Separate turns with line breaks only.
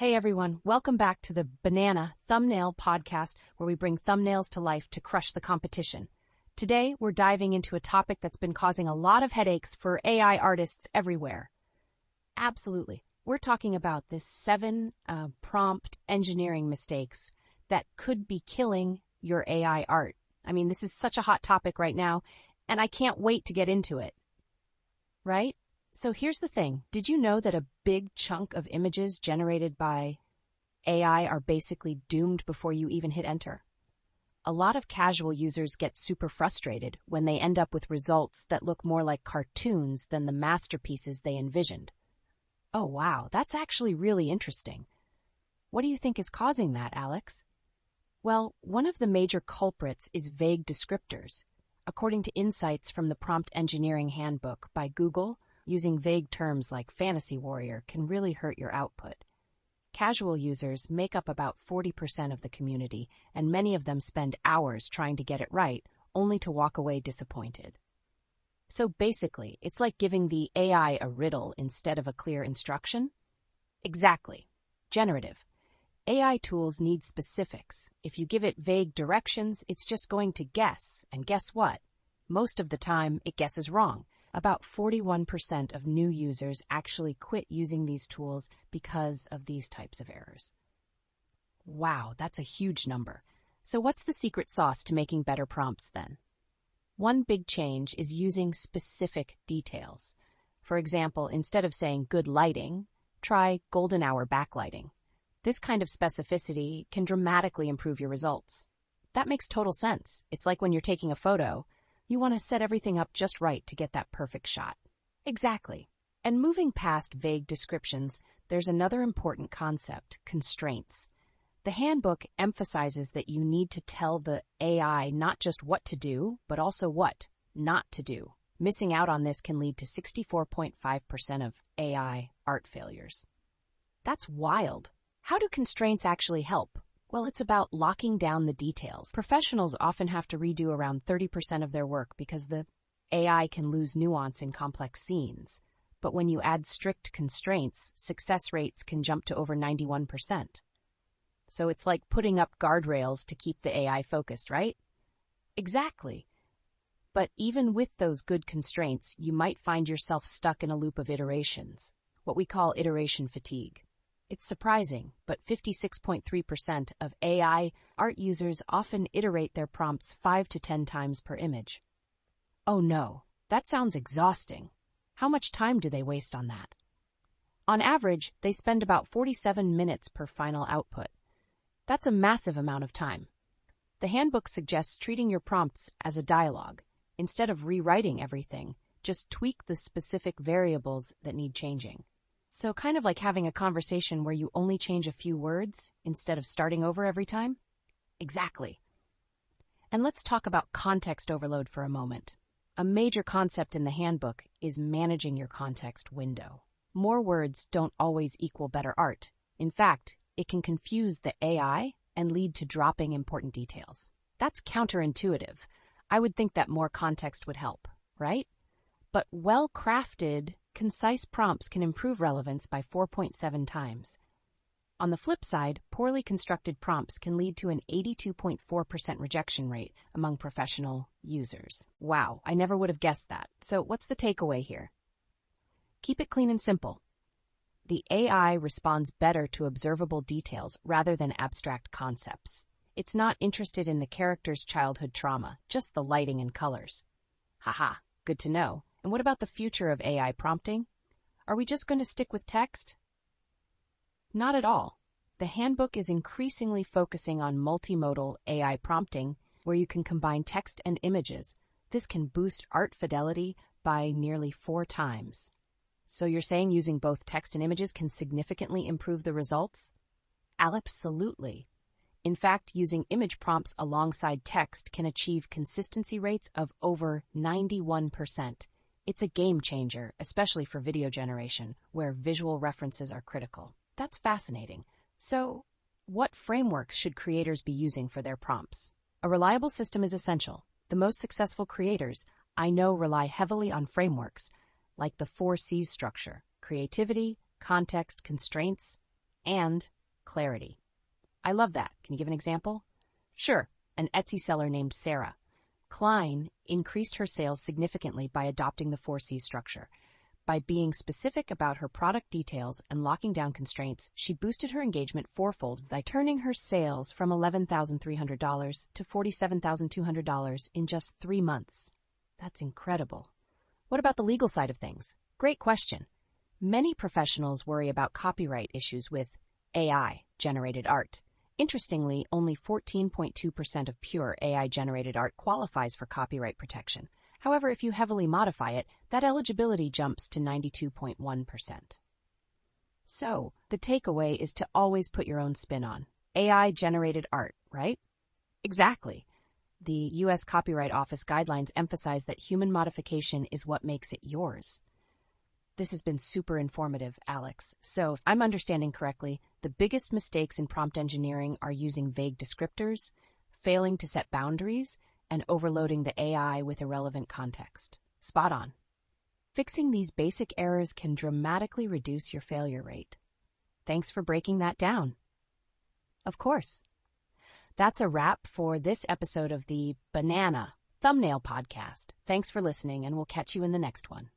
Hey everyone, welcome back to the Banana Thumbnail Podcast, where we bring thumbnails to life to crush the competition. Today, we're diving into a topic that's been causing a lot of headaches for AI artists everywhere. Absolutely. We're talking about this 7 prompt engineering mistakes that could be killing your AI art. I mean, this is such a hot topic right now, and I can't wait to get into it. Right? So here's the thing. Did you know that a big chunk of images generated by AI are basically doomed before you even hit enter? A lot of casual users get super frustrated when they end up with results that look more like cartoons than the masterpieces they envisioned. Oh wow, that's actually really interesting. What do you think is causing that, Alex? Well, one of the major culprits is vague descriptors. According to insights from the Prompt Engineering Handbook by Google, using vague terms like fantasy warrior can really hurt your output. Casual users make up about 40% of the community, and many of them spend hours trying to get it right, only to walk away disappointed. So basically, it's like giving the AI a riddle instead of a clear instruction? Exactly. Generative. AI tools need specifics. If you give it vague directions, it's just going to guess. And guess what? Most of the time, it guesses wrong. About 41% of new users actually quit using these tools because of these types of errors. Wow, that's a huge number. So what's the secret sauce to making better prompts then? One big change is using specific details. For example, instead of saying good lighting, try golden hour backlighting. This kind of specificity can dramatically improve your results. That makes total sense. It's like when you're taking a photo, you want to set everything up just right to get that perfect shot. Exactly. And moving past vague descriptions, there's another important concept, constraints. The handbook emphasizes that you need to tell the AI not just what to do, but also what not to do. Missing out on this can lead to 64.5% of AI art failures. That's wild. How do constraints actually help? Well, it's about locking down the details. Professionals often have to redo around 30% of their work because the AI can lose nuance in complex scenes. But when you add strict constraints, success rates can jump to over 91%. So it's like putting up guardrails to keep the AI focused, right? Exactly. But even with those good constraints, you might find yourself stuck in a loop of iterations, what we call iteration fatigue. It's surprising, but 56.3% of AI art users often iterate their prompts 5 to 10 times per image. Oh no, that sounds exhausting. How much time do they waste on that? On average, they spend about 47 minutes per final output. That's a massive amount of time. The handbook suggests treating your prompts as a dialogue. Instead of rewriting everything, just tweak the specific variables that need changing. So kind of like having a conversation where you only change a few words instead of starting over every time? Exactly. And let's talk about context overload for a moment. A major concept in the handbook is managing your context window. More words don't always equal better art. In fact, it can confuse the AI and lead to dropping important details. That's counterintuitive. I would think that more context would help, right? But well-crafted, concise prompts can improve relevance by 4.7 times. On the flip side, poorly constructed prompts can lead to an 82.4% rejection rate among professional users. Wow, I never would have guessed that. So what's the takeaway here? Keep it clean and simple. The AI responds better to observable details rather than abstract concepts. It's not interested in the character's childhood trauma, just the lighting and colors. Haha, good to know. And what about the future of AI prompting? Are we just going to stick with text? Not at all. The handbook is increasingly focusing on multimodal AI prompting, where you can combine text and images. This can boost art fidelity by nearly 4 times. So you're saying using both text and images can significantly improve the results? Absolutely. In fact, using image prompts alongside text can achieve consistency rates of over 91%. It's a game changer, especially for video generation, where visual references are critical. That's fascinating. So, what frameworks should creators be using for their prompts? A reliable system is essential. The most successful creators I know rely heavily on frameworks, like the 4 C's structure: creativity, context, constraints, and clarity. I love that. Can you give an example? Sure. An Etsy seller named Sarah Klein increased her sales significantly by adopting the 4Cs structure. By being specific about her product details and locking down constraints, she boosted her engagement fourfold by turning her sales from $11,300 to $47,200 in just 3 months. That's incredible. What about the legal side of things? Great question. Many professionals worry about copyright issues with AI-generated art. Interestingly, only 14.2% of pure AI-generated art qualifies for copyright protection. However, if you heavily modify it, that eligibility jumps to 92.1%. So, the takeaway is to always put your own spin on AI-generated art, right? Exactly. The U.S. Copyright Office guidelines emphasize that human modification is what makes it yours. This has been super informative, Alex. So, if I'm understanding correctly, the biggest mistakes in prompt engineering are using vague descriptors, failing to set boundaries, and overloading the AI with irrelevant context. Spot on. Fixing these basic errors can dramatically reduce your failure rate. Thanks for breaking that down. Of course. That's a wrap for this episode of the Banana Thumbnail Podcast. Thanks for listening, and we'll catch you in the next one.